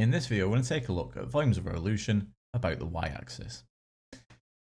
In this video, we're going to take a look at volumes of revolution about the y-axis.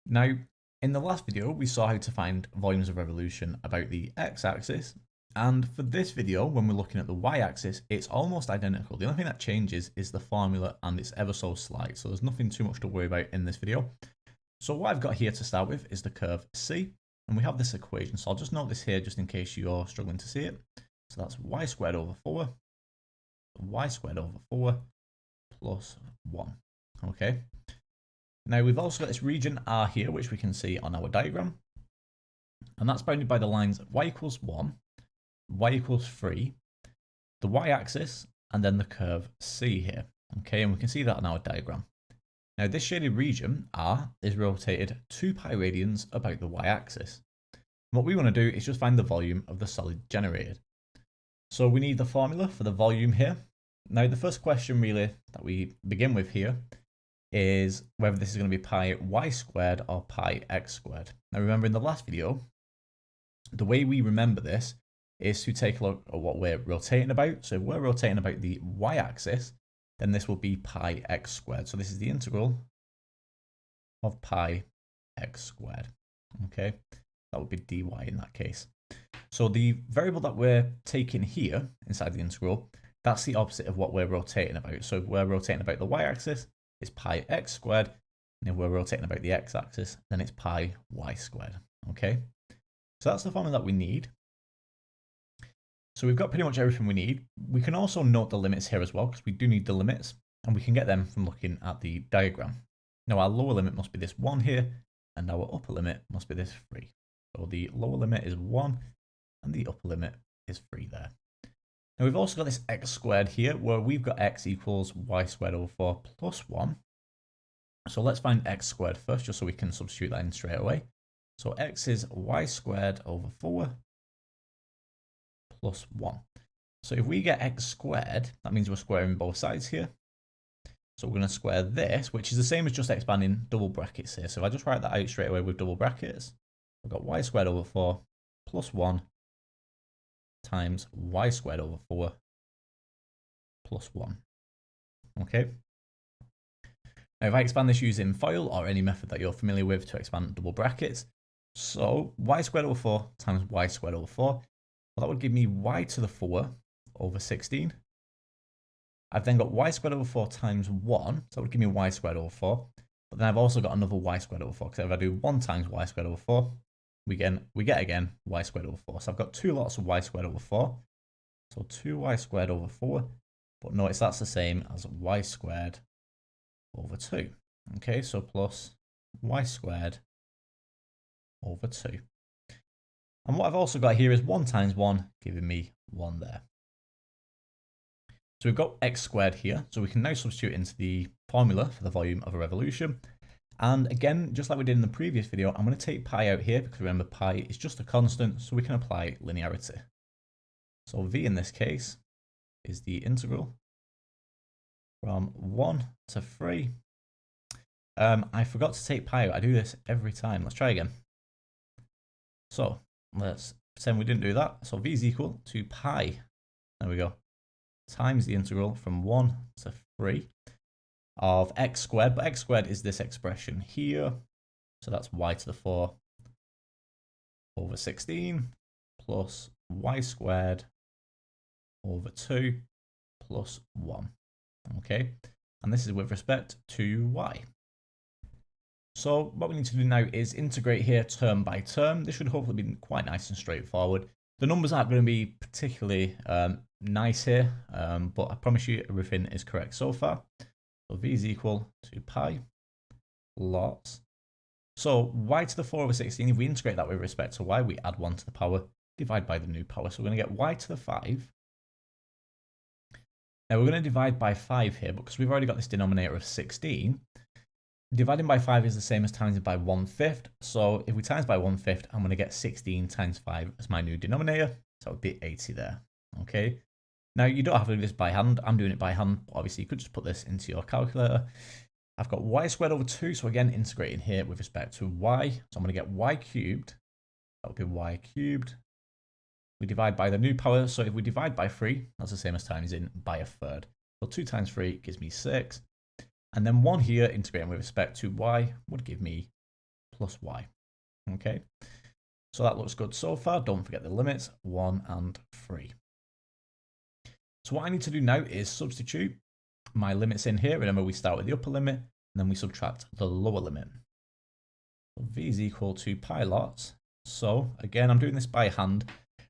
Now, in the last video, we saw how to find volumes of revolution about the x-axis, and for this video, when we're looking at the y-axis, it's almost identical. The only thing that changes is the formula, and it's ever so slight, so there's nothing too much to worry about in this video. So what I've got here to start with is the curve C, and we have this equation, so I'll just note this here just in case you're struggling to see it. So that's y squared over 4, y squared over 4, plus 1. Okay. Now we've also got this region R here, which we can see on our diagram. And that's bounded by the lines y equals 1, y equals 3, the y-axis, and then the curve C here. Okay, and we can see that on our diagram. Now this shaded region, R, is rotated 2 pi radians about the y-axis. What we want to do is just find the volume of the solid generated. So we need the formula for the volume here. Now, the first question really that we begin with here is whether this is going to be pi y squared or pi x squared. Now, remember in the last video, the way we remember this is to take a look at what we're rotating about. So if we're rotating about the y-axis, then this will be pi x squared. So this is the integral of pi x squared. Okay, that would be dy in that case. So the variable that we're taking here inside the integral, that's the opposite of what we're rotating about. So if we're rotating about the y-axis, it's pi x squared. And if we're rotating about the x-axis, then it's pi y squared. Okay, so that's the formula that we need. So we've got pretty much everything we need. We can also note the limits here as well, because we do need the limits, and we can get them from looking at the diagram. Now our lower limit must be this 1 here, and our upper limit must be this 3. So the lower limit is 1, and the upper limit is 3 there. Now we've also got this x squared here, where we've got x equals y squared over 4 plus 1. So let's find x squared first, just so we can substitute that in straight away. So x is y squared over 4 plus 1. So if we get x squared, that means we're squaring both sides here. So we're going to square this, which is the same as just expanding double brackets here. So if I just write that out straight away with double brackets, I've got y squared over 4 plus 1 times y squared over 4 plus 1. Okay. Now if I expand this using FOIL or any method that you're familiar with to expand double brackets, so y squared over 4 times y squared over 4, well, that would give me y to the 4 over 16. I've then got y squared over 4 times 1, so that would give me y squared over 4. But then I've also got another y squared over 4, because if I do 1 times y squared over 4, we get again y squared over 4. So I've got 2 lots of y squared over 4. So 2y squared over 4. But notice that's the same as y squared over 2. Okay, so plus y squared over 2. And what I've also got here is 1 times 1, giving me 1 there. So we've got x squared here. So we can now substitute into the formula for the volume of a revolution. And again, just like we did in the previous video, I'm going to take pi out here because remember pi is just a constant, so we can apply linearity. So v in this case is the integral from 1 to 3. I forgot to take pi out. I do this every time. Let's try again. So let's pretend we didn't do that. So v is equal to pi, there we go, times the integral from 1 to 3. Of x squared, but x squared is this expression here. So that's y to the 4 over 16 plus y squared over 2 plus 1. Okay, and this is with respect to y. So what we need to do now is integrate here term by term. This should hopefully be quite nice and straightforward. The numbers aren't going to be particularly nice here, but I promise you everything is correct so far. So v is equal to pi lots. So y to the 4 over 16, if we integrate that with respect to y, we add 1 to the power, divide by the new power. So we're going to get y to the 5. Now we're going to divide by 5 here, because we've already got this denominator of 16. Dividing by 5 is the same as timesing by 1/5. So if we times by 1/5, I'm going to get 16 times 5 as my new denominator. So it would be 80 there. Okay. Now, you don't have to do this by hand. I'm doing it by hand. Obviously, you could just put this into your calculator. I've got y squared over 2. So again, integrating here with respect to y. So I'm going to get y cubed. That would be y cubed. We divide by the new power. So if we divide by 3, that's the same as times in by 1/3. So 2 times 3 gives me 6. And then 1 here, integrating with respect to y, would give me plus y. Okay, so that looks good so far. Don't forget the limits, 1 and 3. So what I need to do now is substitute my limits in here. Remember, we start with the upper limit, and then we subtract the lower limit. So v is equal to pi lots. So again, I'm doing this by hand,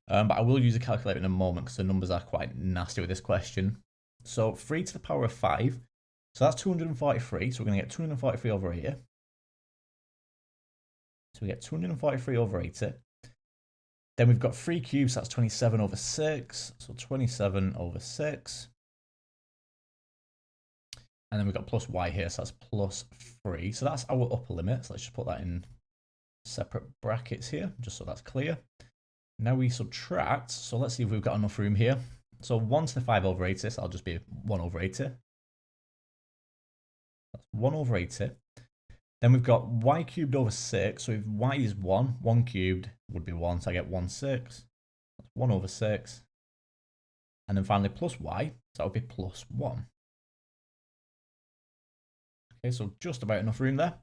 but I will use a calculator in a moment because the numbers are quite nasty with this question. So 3 to the power of 5. So that's 243. So we're going to get 243 over here. So we get 243 over 80. Then we've got 3 cubes, that's 27 over 6. So 27 over 6. And then we've got plus y here, so that's plus 3. So that's our upper limit. So let's just put that in separate brackets here, just so that's clear. Now we subtract. So let's see if we've got enough room here. So 1 to the 5 over 80, so that'll just be 1 over 80. That's 1 over 80. Then we've got y cubed over 6. So if y is 1, 1 cubed would be 1. So I get 1, 6. That's 1 over 6. And then finally plus y. So that would be plus 1. Okay, so just about enough room there.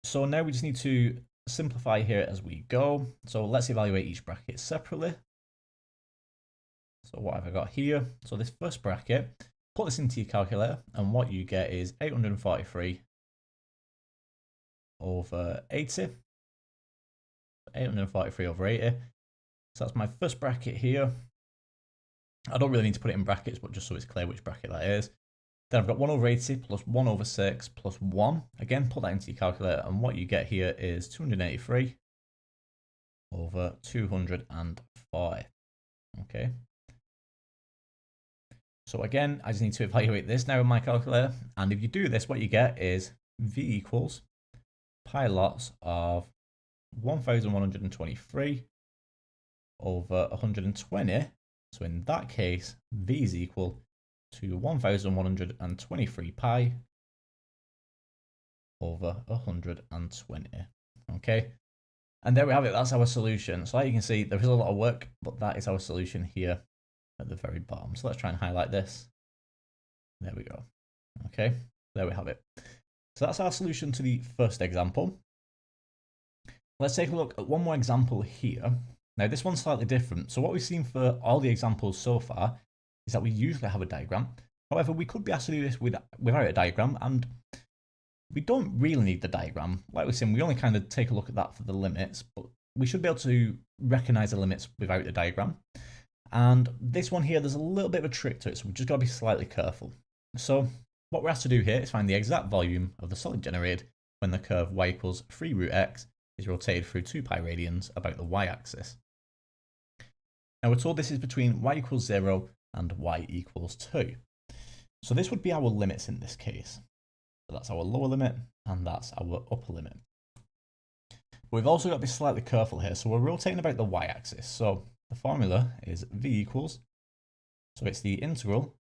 So now we just need to simplify here as we go. So let's evaluate each bracket separately. So what have I got here? So this first bracket, put this into your calculator, and what you get is 843 over 80. 843 over 80. So that's my first bracket here. I don't really need to put it in brackets, but just so it's clear which bracket that is. Then I've got 1 over 80 plus 1 over 6 plus 1. Again, put that into your calculator, and what you get here is 283 over 204. Okay. So again, I just need to evaluate this now in my calculator. And if you do this, what you get is v equals pi lots of 1123 over 120. So in that case, v is equal to 1123 pi over 120. Okay. And there we have it. That's our solution. So like you can see, there is a lot of work, but that is our solution here at the very bottom. So let's try and highlight this. There we go. Okay, there we have it. So that's our solution to the first example. Let's take a look at one more example here. Now this one's slightly different. So what we've seen for all the examples so far is that we usually have a diagram. However, we could be asked to do this without a diagram, and we don't really need the diagram. Like we're saying, we only kind of take a look at that for the limits, but we should be able to recognize the limits without the diagram. And this one here, there's a little bit of a trick to it, so we've just got to be slightly careful. So what we're asked to do here is find the exact volume of the solid generated when the curve y equals 3 root x is rotated through 2 pi radians about the y-axis. Now we're told this is between y equals 0 and y equals 2. So this would be our limits in this case. So that's our lower limit, and that's our upper limit. But we've also got to be slightly careful here, so we're rotating about the y-axis. So the formula is v equals, so it's the integral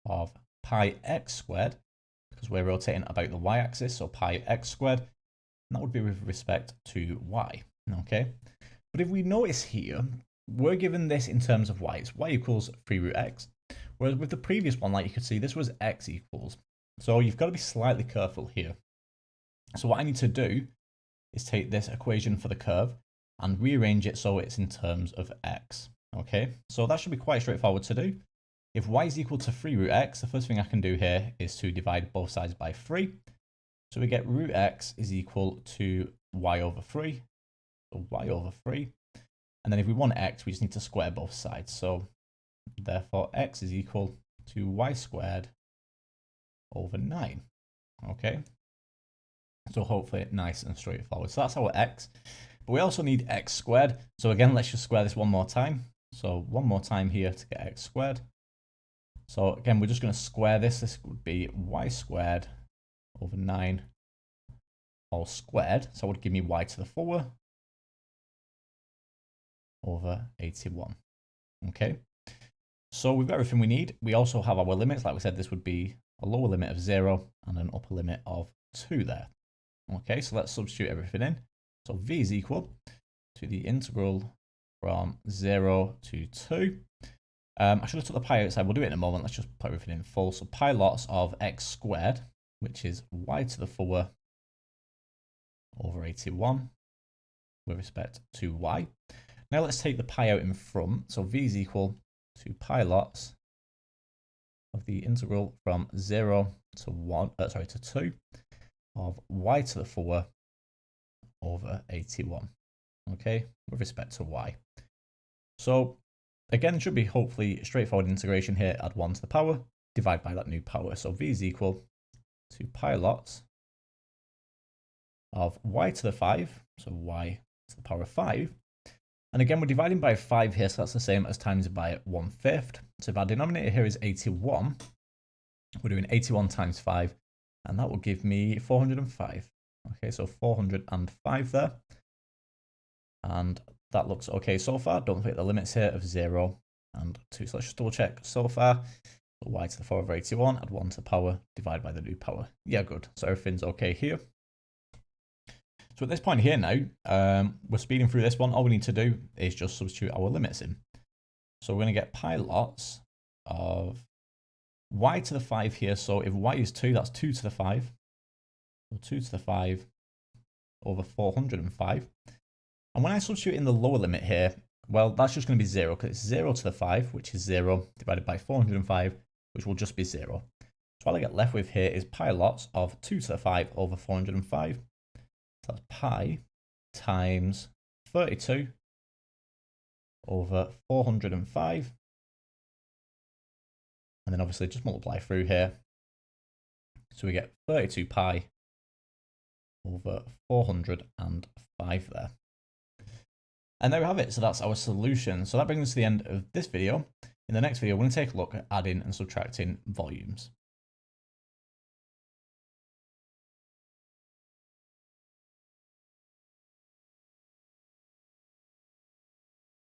of pi x squared, because we're rotating about the y-axis, so pi x squared, and that would be with respect to y, okay? But if we notice here, we're given this in terms of y. It's y equals 3 root x, whereas with the previous one, like you could see, this was x equals. So you've got to be slightly careful here. So what I need to do is take this equation for the curve and rearrange it so it's in terms of x. Okay, so that should be quite straightforward to do. If y is equal to 3 root x, the first thing I can do here is to divide both sides by 3. So we get root x is equal to y over 3. So y over 3. And then if we want x, we just need to square both sides. So therefore x is equal to y squared over 9. Okay, so hopefully nice and straightforward. So that's our x. But we also need x squared. So again, let's just square this one more time. So one more time here to get x squared. So again, we're just going to square this. This would be y squared over 9 all squared. So it would give me y to the 4 over 81. Okay. So we've got everything we need. We also have our limits. Like we said, this would be a lower limit of 0 and an upper limit of 2 there. Okay, so let's substitute everything in. So v is equal to the integral from 0 to 2. I should have took the pi outside. We'll do it in a moment. Let's just put everything in full. So pi lots of x squared, which is y to the 4 over 81 with respect to y. Now let's take the pi out in front. So v is equal to pi lots of the integral from 0 to 2 of y to the 4 over 81. Okay, with respect to y. So again, it should be hopefully straightforward integration here. Add 1 to the power, divide by that new power. So v is equal to pi lots of y to the 5, so y to the power of 5. And again, we're dividing by 5 here, so that's the same as times by 1/5. So if our denominator here is 81, we're doing 81 times 5, and that will give me 405. Okay, so 405 there. And that looks okay so far. Don't forget the limits here of 0 and 2. So let's just double check so far. So y to the 4 over 81, add 1 to the power, divide by the new power. Yeah, good. So everything's okay here. So at this point here now, we're speeding through this one. All we need to do is just substitute our limits in. So we're going to get pi lots of y to the 5 here. So if y is 2, that's 2 to the 5. So 2 to the 5 over 405. And when I substitute in the lower limit here, well, that's just going to be 0 because it's 0 to the 5, which is 0, divided by 405, which will just be 0. So all I get left with here is pi lots of 2 to the 5 over 405. So that's pi times 32 over 405. And then obviously just multiply through here. So we get 32 pi over 405 there. And there we have it. So that's our solution. So that brings us to the end of this video. In the next video, we're going to take a look at adding and subtracting volumes.